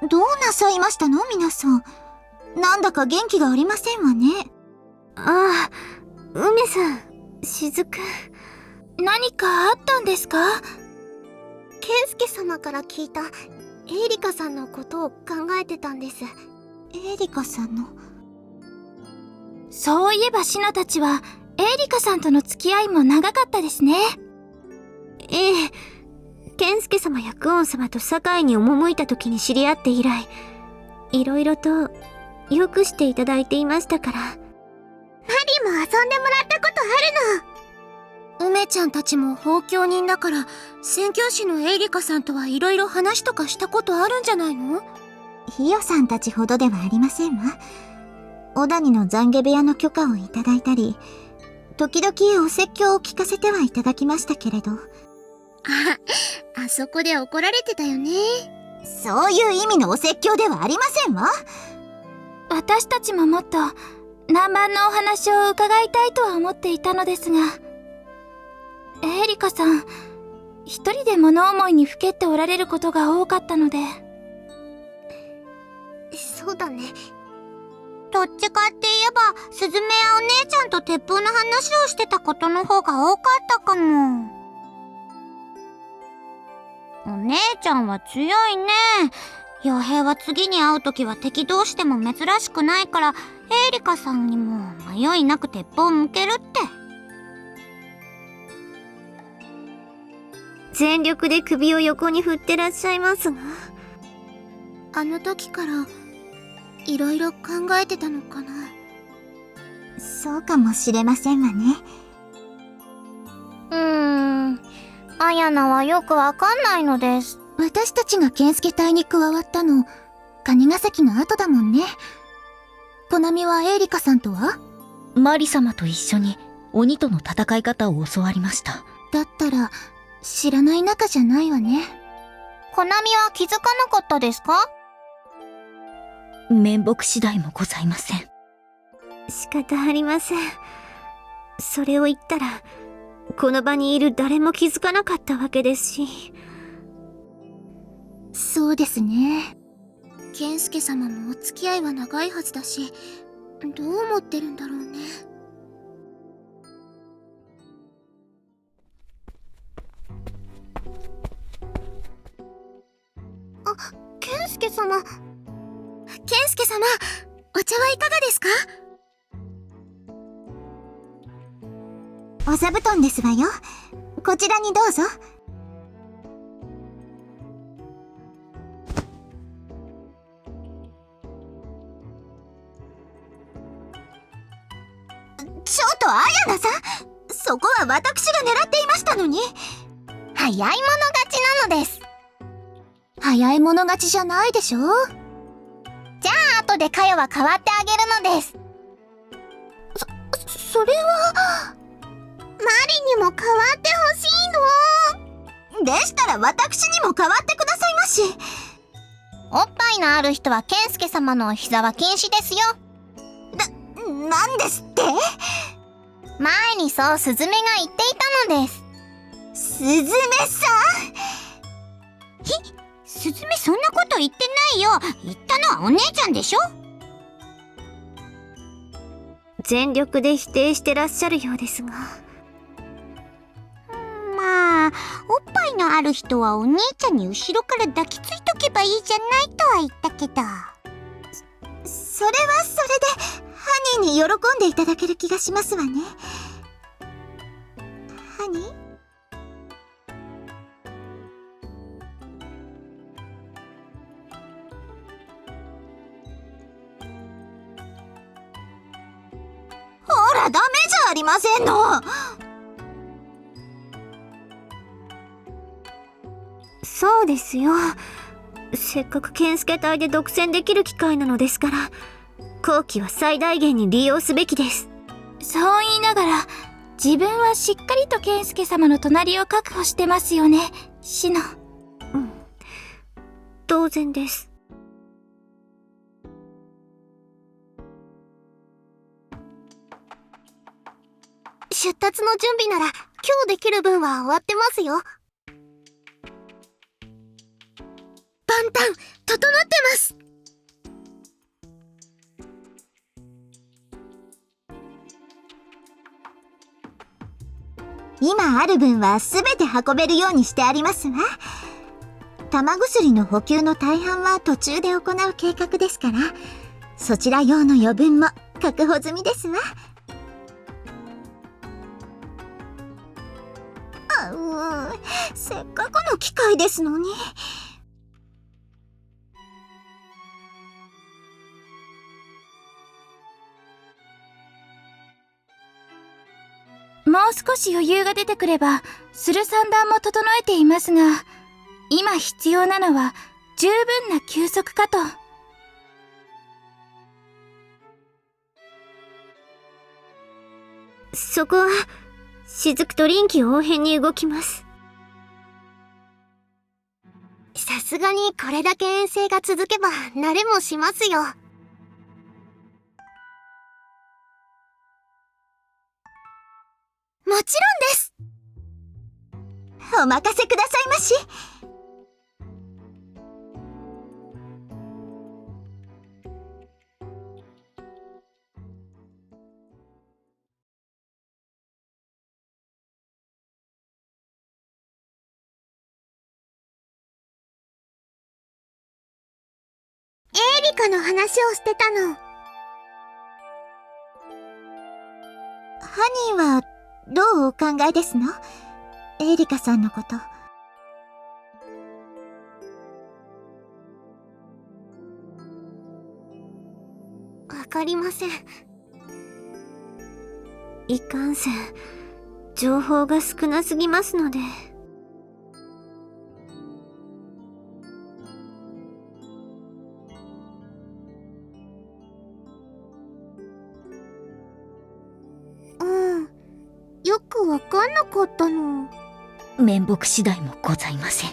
どうなさいましたの皆さん。なんだか元気がありませんわね。ああ、梅さん、雫。何かあったんですか？健介様から聞いたエリカさんのことを考えてたんです。エリカさんの。そういえばシノたちはエリカさんとの付き合いも長かったですね。ええ、健介様やクオン様と堺に赴いた時に知り合って以来、いろいろとよくしていただいていましたから。マリも遊んでもらったことあるの。梅ちゃんたちも放狂人だから、宣教師のエリカさんとはいろいろ話とかしたことあるんじゃないの？ヒヨさんたちほどではありませんわ。小谷の懺悔部屋の許可をいただいたり、時々お説教を聞かせてはいただきましたけれど。あそこで怒られてたよね。そういう意味のお説教ではありませんわ。私たちももっと南蛮のお話を伺いたいとは思っていたのですが、エリカさん一人で物思いにふけっておられることが多かったので。そうだね。どっちかって言えば、スズメやお姉ちゃんと鉄砲の話をしてたことの方が多かったかも。お姉ちゃんは強いね。傭兵は次に会うときは敵同士でも珍しくないから、エリカさんにも迷いなく鉄砲を向けるって。全力で首を横に振ってらっしゃいますが。あの時からいろいろ考えてたのかな。そうかもしれませんわね。アヤナはよくわかんないのです。私たちが健介隊に加わったの、金ヶ崎の後だもんね。コナミはエリカさんとは？マリ様と一緒に鬼との戦い方を教わりました。だったら知らない仲じゃないわね。コナミは気づかなかったですか？面目次第もございません。仕方ありません。それを言ったらこの場にいる誰も気づかなかったわけですし。そうですね。健介様もお付き合いは長いはずだし、どう思ってるんだろうね。あ、健介様。健介様、お茶はいかがですか？お座布団ですわよ。こちらにどうぞ。ちょっとアヤナさん、そこは私が狙っていましたのに。早い者勝ちなのです。早い者勝ちじゃないでしょ。じゃあ後でカヨは代わってあげるのです。それはマリにも代わってほしいの。でしたら私にも代わってくださいまし。おっぱいのある人は健介様のお膝は禁止ですよ。なんですって？前にそうスズメが言っていたのです。スズメさん？スズメそんなこと言ってないよ。言ったのはお姉ちゃんでしょ。全力で否定してらっしゃるようですが。まあ、おっぱいのある人はお姉ちゃんに後ろから抱きついとけばいいじゃないとは言ったけど。それはそれでハニーに喜んでいただける気がしますわね。ハニー？ほら、ダメじゃありませんの。そうですよ。せっかく健介隊で独占できる機会なのですから、好機は最大限に利用すべきです。そう言いながら自分はしっかりと健介様の隣を確保してますよね、シノ。うん、当然です。出立の準備なら今日できる分は終わってますよ。万端整ってます。今ある分は全て運べるようにしてありますわ。玉薬の補給の大半は途中で行う計画ですから、そちら用の余分も確保済みですわ。せっかくの機会ですのに。もう少し余裕が出てくれば、する算段も整えていますが、今必要なのは十分な休息かと。そこは、雫と臨機応変に動きます。さすがにこれだけ遠征が続けば慣れもしますよ。もちろんです。お任せくださいまし。エリカの話をしてたの。ハニーはどうお考えですの？エリカさんのこと。わかりません。いかんせん、情報が少なすぎますので。よくわかんなかったの。面目次第もございません。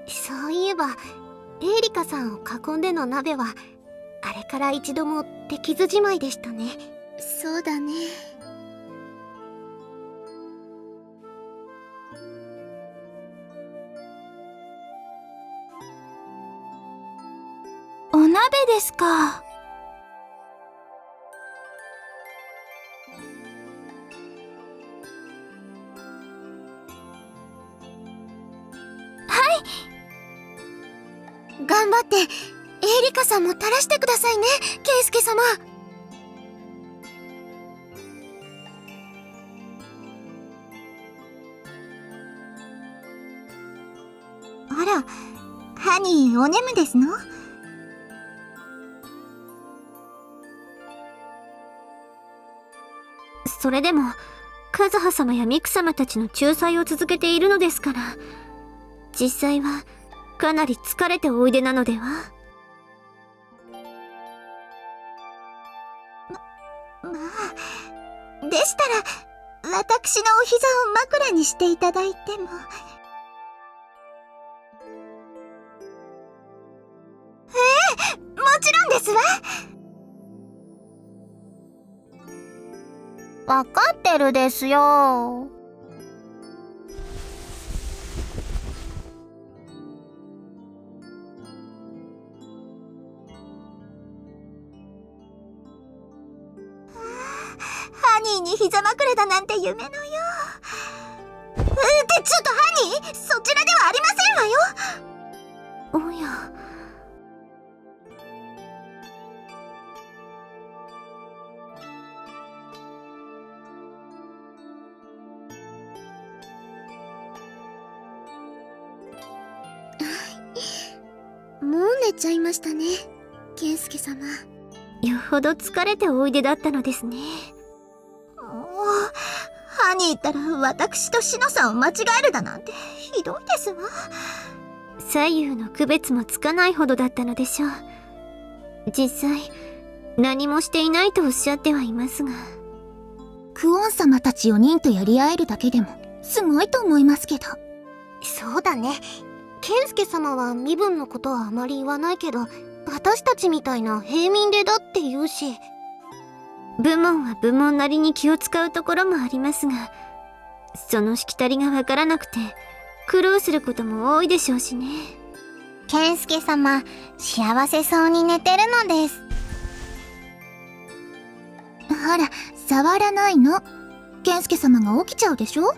そういえばエリカさんを囲んでの鍋はあれから一度もできずじまいでしたね。そうだね。お鍋ですか。頑張ってエリカさんも垂らしてくださいね、ケイスケ様。あら、ハニーお眠ですの？それでも、カズハ様やミク様たちの仲裁を続けているのですから、実際はかなり疲れておいでなのでは？まあ、でしたら私のお膝を枕にしていただいても。もちろんですわ。わかってるですよ。ハニーに膝枕だなんて夢のよう。ちょっとハニー、そちらではありませんわよ。おや。もう寝ちゃいましたね、ケンスケ様。よほど疲れておいでだったのですね。歯に言ったら私としのさんを間違えるだなんてひどいですわ。左右の区別もつかないほどだったのでしょう。実際何もしていないとおっしゃってはいますが。クオン様たち4人とやり合えるだけでもすごいと思いますけど。そうだね。健介様は身分のことはあまり言わないけど、私たちみたいな平民でだって言うし。部門は部門なりに気を使うところもありますが、そのしきたりがわからなくて苦労することも多いでしょうしね。健介様、幸せそうに寝てるのです。ほら、触らないの。健介様が起きちゃうでしょ。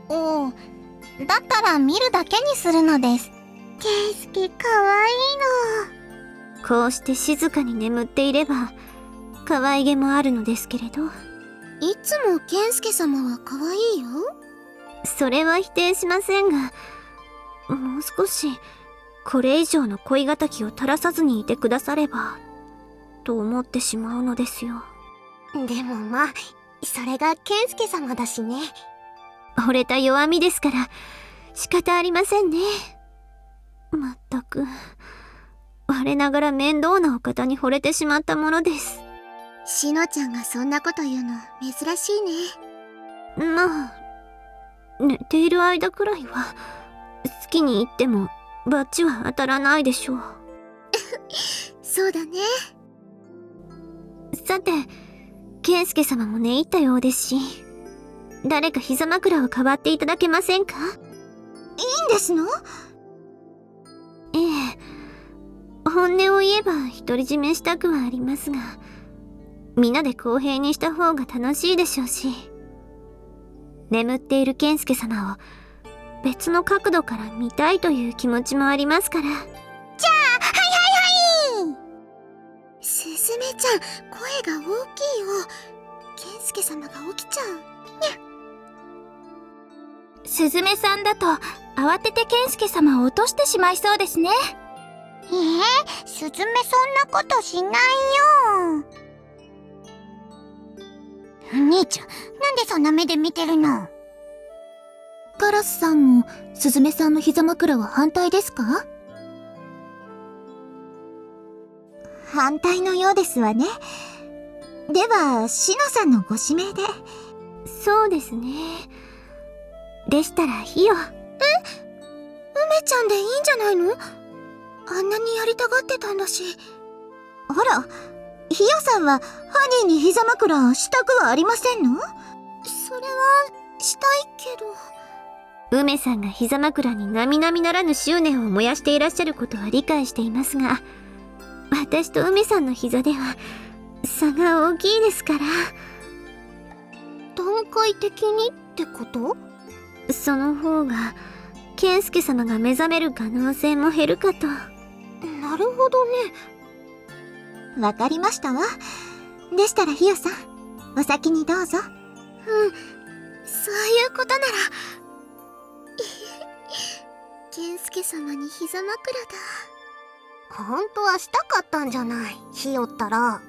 おう、だったら見るだけにするのです。健介かわいいの。こうして静かに眠っていれば可愛げもあるのですけれど。いつも健介様は可愛いよ。それは否定しませんが、もう少しこれ以上の恋敵を垂らさずにいてくださればと思ってしまうのですよ。でもまあ、それが健介様だしね。惚れた弱みですから仕方ありませんね。まったく我ながら面倒なお方に惚れてしまったものです。しのちゃんがそんなこと言うの珍しいね。まあ寝ている間くらいは好きに言ってもバチは当たらないでしょう。そうだね。さて、健介様も寝入ったようですし、誰か膝枕を代わっていただけませんか？いいんですの？ええ、本音を言えば独り占めしたくはありますが、皆で公平にした方が楽しいでしょうし、眠っている健介様を別の角度から見たいという気持ちもありますから。じゃあ、はいはいはい。すずめちゃん、声が大きいよ。健介様が起きちゃう。すずめさんだと慌てて健介様を落としてしまいそうですね。すずめそんなことしないよ。お兄ちゃん、なんでそんな目で見てるの？カラスさんもすずめさんの膝枕は反対ですか？反対のようですわね。では、しのさんのご指名で。そうですね。でしたらひよ。梅ちゃんでいいんじゃないの？あんなにやりたがってたんだし。あら、ひよさんはハニーに膝枕したくはありませんの？それは、したいけど。梅さんが膝枕に並々ならぬ執念を燃やしていらっしゃることは理解していますが、私と梅さんの膝では差が大きいですから。段階的にってこと？その方が健介様が目覚める可能性も減るかと。なるほどね。わかりましたわ。でしたらひよさん、お先にどうぞ。そういうことなら。健介様に膝枕だ。本当はしたかったんじゃない、ひよったら。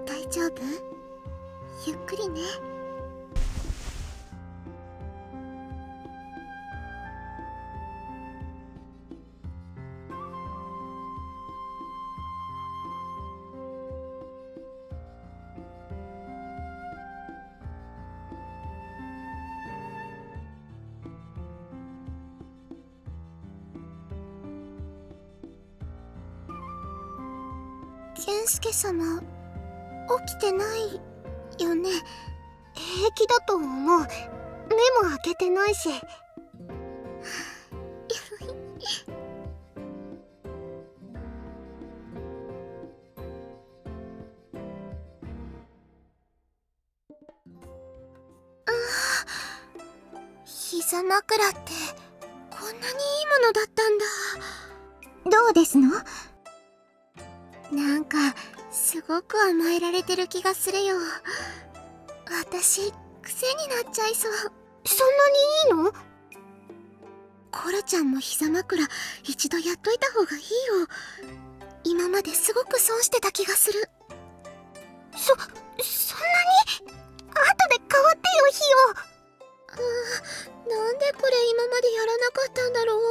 大丈夫？ゆっくりね。健介様、起きてないよね。平気だと思う。目も開けてないし。膝枕ってこんなにいいものだったんだ。どうですの？なんかすごく甘えられてる気がするよ。私癖になっちゃいそう。そんなにいいの？コロちゃんも膝枕一度やっといた方がいいよ。今まですごく損してた気がする。そんなに？後で変わってよ、ヒヨ。なんでこれ今までやらなかったんだろう。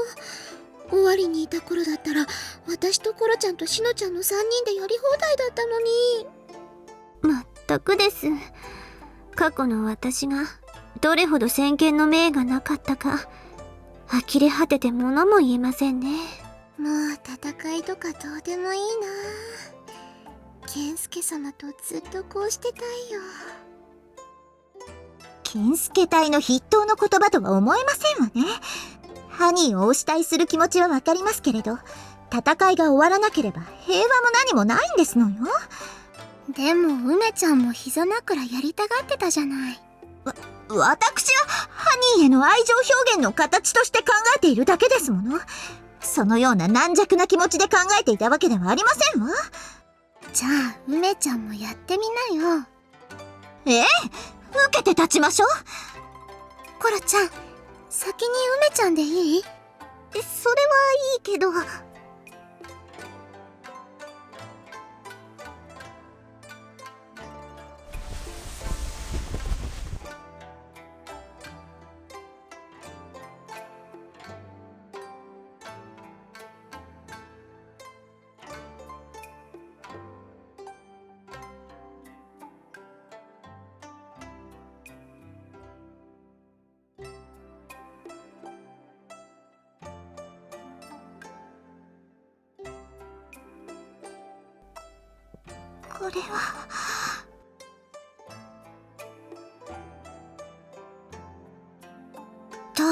終わりにいた頃だったら私とコロちゃんとシノちゃんの3人でやり放題だったのに。まったくです。過去の私がどれほど先見の明がなかったか呆れ果てて物も言えませんね。もう戦いとかどうでもいいな。健介様とずっとこうしてたいよ。健介隊の筆頭の言葉とは思えませんわね。ハニーをお慕いする気持ちはわかりますけれど、戦いが終わらなければ平和も何もないんですのよ。でも梅ちゃんも膝枕やりたがってたじゃない。私はハニーへの愛情表現の形として考えているだけですもの。そのような軟弱な気持ちで考えていたわけではありませんわ。じゃあ梅ちゃんもやってみなよ。受けて立ちましょう。コロちゃん、先に梅ちゃんでいい？それはいいけど。これはどう？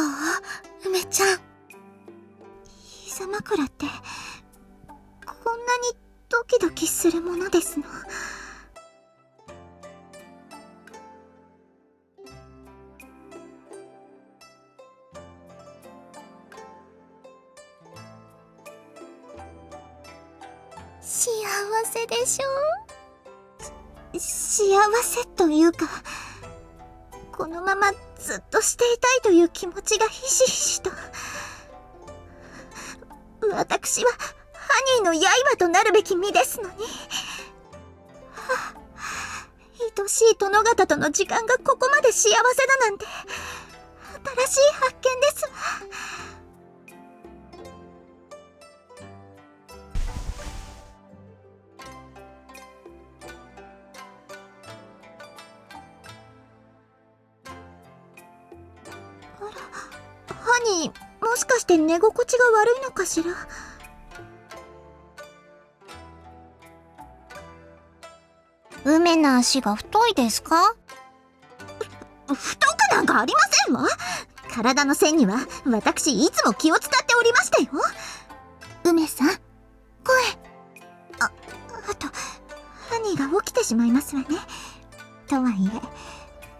梅ちゃん。膝枕ってこんなにドキドキするものですの？幸せでしょ？幸せというか、このままずっとしていたいという気持ちがひしひしと。私はハニーの刃となるべき身ですのに。愛しい殿方との時間がここまで幸せだなんて、新しい発見ですわ。ハニー、もしかして寝心地が悪いのかしら？梅の足が太いですか？太くなんかありませんわ。体の線には私いつも気を使っておりましたよ。梅さん、声。あと、ハニーが起きてしまいますわね。とはい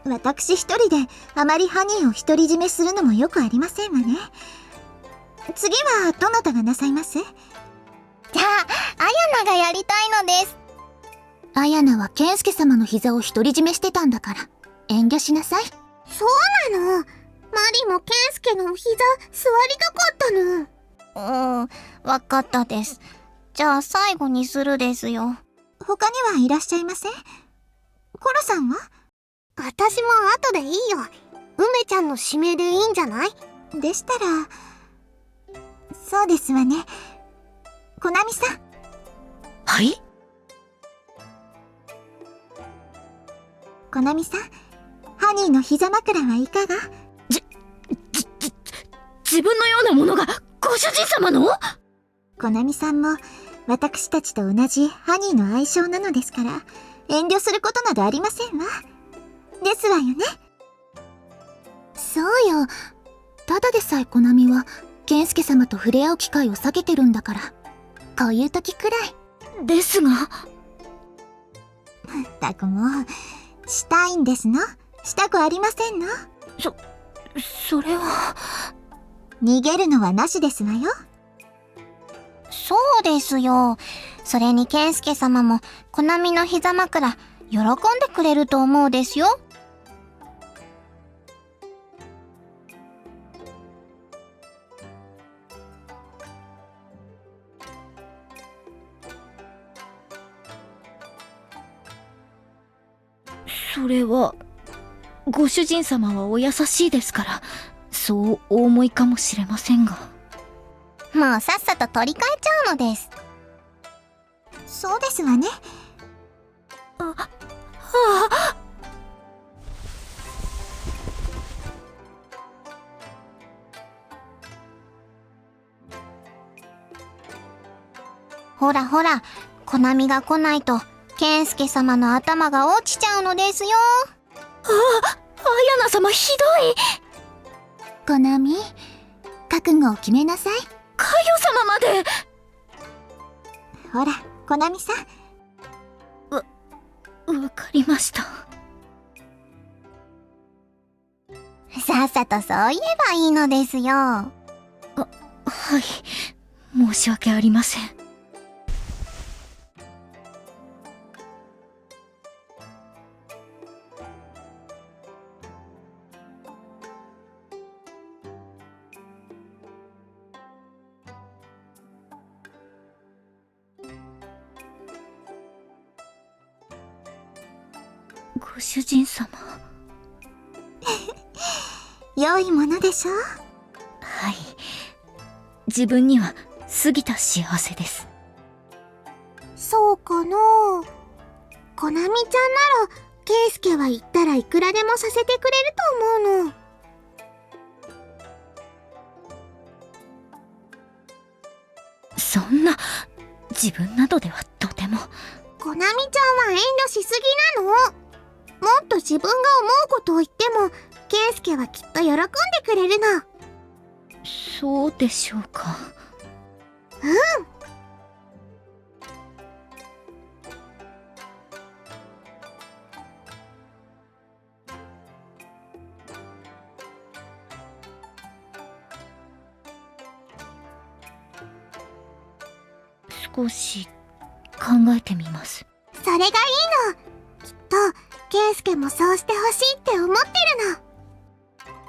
え、私一人であまりハニーを独り占めするのもよくありませんわね。次はどなたがなさいます？じゃあ、アヤナがやりたいのです。アヤナは健介様の膝を独り占めしてたんだから、遠慮しなさい。そうなの？マリも健介のお膝座りたかったの。わかったです。じゃあ最後にするですよ。他にはいらっしゃいません？コロさんは？私も後でいいよ。梅ちゃんの指名でいいんじゃない？でしたら、そうですわね。コナミさん。はい？コナミさん、ハニーの膝枕はいかが？自分のようなものがご主人様の？コナミさんも私たちと同じハニーの愛称なのですから、遠慮することなどありませんわ。ですわよね。そうよ。ただでさえコナミは健介様と触れ合う機会を避けてるんだから、こういう時くらい。ですが。ったくもう、したいんですの？したくありませんの？それは。逃げるのはなしですわよ。そうですよ。それに健介様もコナミの膝枕喜んでくれると思うですよ。それは、ご主人様はお優しいですから、そうお思いかもしれませんが。もうさっさと取り替えちゃうのです。そうですわね。ほらほら、コナミが来ないと健介様の頭が落ちちゃうのですよ。綾菜様ひどい。コナミ、覚悟を決めなさい。カヨ様まで。ほら、コナミさん。わかりました。さっさとそう言えばいいのですよ。はい、申し訳ありません。ご主人様。良いものでしょう。はい。自分には過ぎた幸せです。そうかな。コナミちゃんなら、ケイスケは言ったらいくらでもさせてくれると思うの。そんな、自分などではとても。コナミちゃんは遠慮しすぎなの。もっと自分が思うことを言っても、ケイスケはきっと喜んでくれるの。そうでしょうか。うん。少し考えてみます。それがいいの。きっとケイスケもそうしてほしいって思ってるの。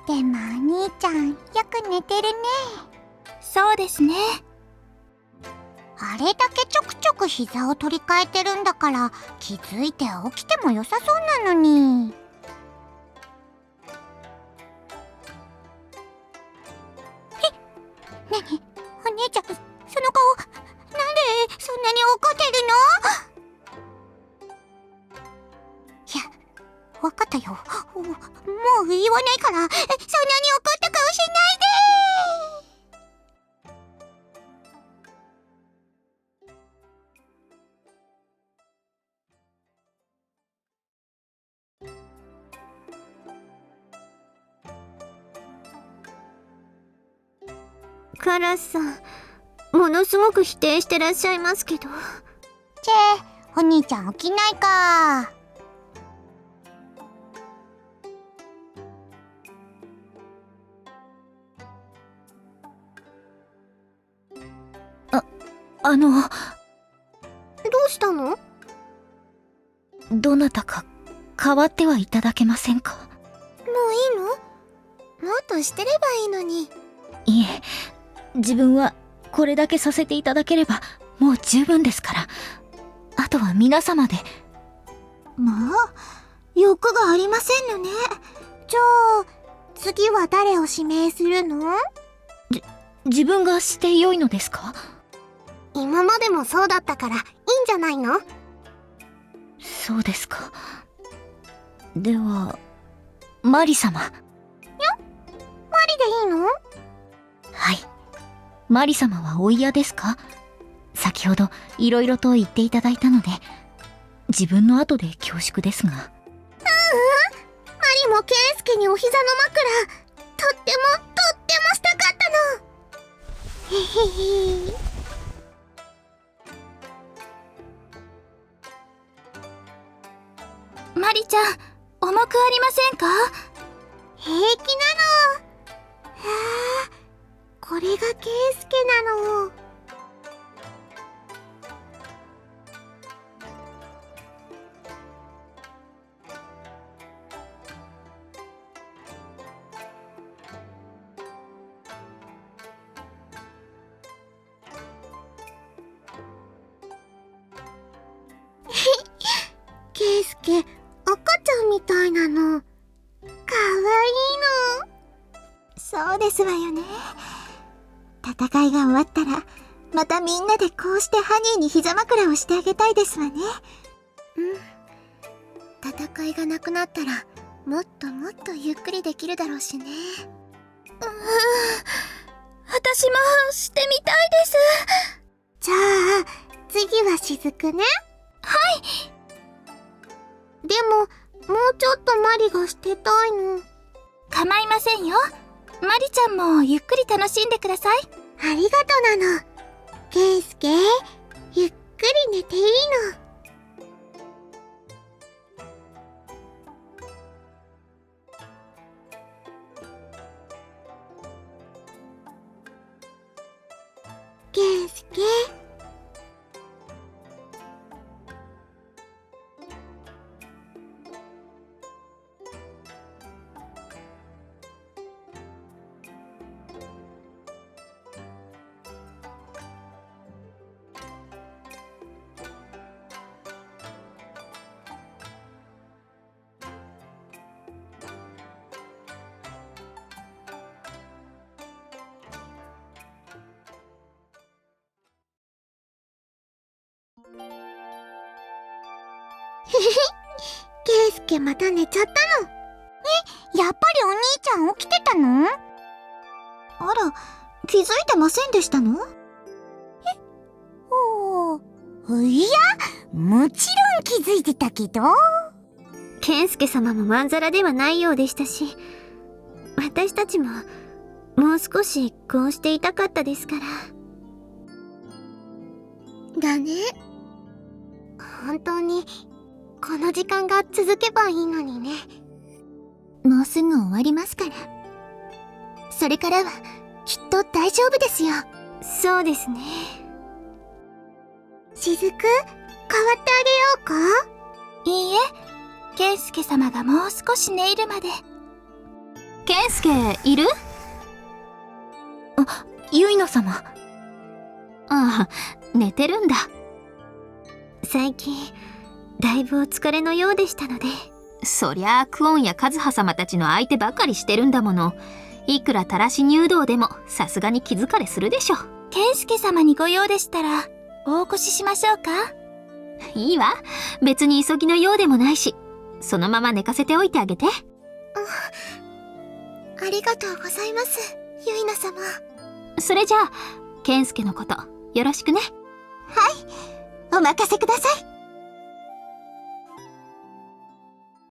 でもお兄ちゃんよく寝てるね。そうですね。あれだけちょくちょく膝を取り替えてるんだから、気づいて起きても良さそうなのに。なに、お姉ちゃん、その顔、なんでそんなに怒ってるの？いや、わかったよ。もう言わないから、そんなに怒った顔しないで。カラスさん、ものすごく否定してらっしゃいますけど。お兄ちゃん起きないか。どうしたの？どなたか代わってはいただけませんか？もういいの？もっとしてればいいのに。いえ、自分はこれだけさせていただければもう十分ですから。あとは皆様で。まあ、欲がありませんのね。じゃあ、次は誰を指名するの？自分がして良いのですか？今までもそうだったからいいんじゃないの？そうですか。では、マリ様。マリでいいの？はい。マリ様はお嫌ですか？先ほどいろいろと言っていただいたので、自分の後で恐縮ですが。マリもケイスケにお膝の枕、とってもしたかったの。へへへ。マリちゃん、重くありませんか？平気なの。はあ、これがケイスケなの。ケイスケ、赤ちゃんみたいなの。かわいいの。そうですわよね。戦いが終わったら、またみんなでこうしてハニーに膝枕をしてあげたいですわね。戦いがなくなったら、もっともっとゆっくりできるだろうしね。私もしてみたいです。じゃあ、次は雫ね。はい。でも、もうちょっとマリがしてたいの。構いませんよ。マリちゃんもゆっくり楽しんでください。ありがとなの。ケイスケ、ゆっくり寝ていいの。ケイスケ。ケイスケまた寝ちゃったの。やっぱりお兄ちゃん起きてたの？あら、気づいてませんでしたの？いや、もちろん気づいてたけど。健介様もまんざらではないようでしたし、私たちももう少しこうしていたかったですから。だね。本当にこの時間が続けばいいのにね。もうすぐ終わりますから。それからはきっと大丈夫ですよ。そうですね。雫、代わってあげようか？いいえ、健介様がもう少し寝入るまで。健介、いる？ゆいな様。ああ、寝てるんだ。最近だいぶお疲れのようでしたので。そりゃあクオンやカズハ様たちの相手ばかりしてるんだもの。いくらたらし入道でもさすがに気疲れするでしょ。健介様にご用でしたらお起こししましょうか？いいわ、別に急ぎのようでもないし、そのまま寝かせておいてあげて。ありがとうございます、ゆいな様。それじゃあ健介のことよろしくね。お任せください。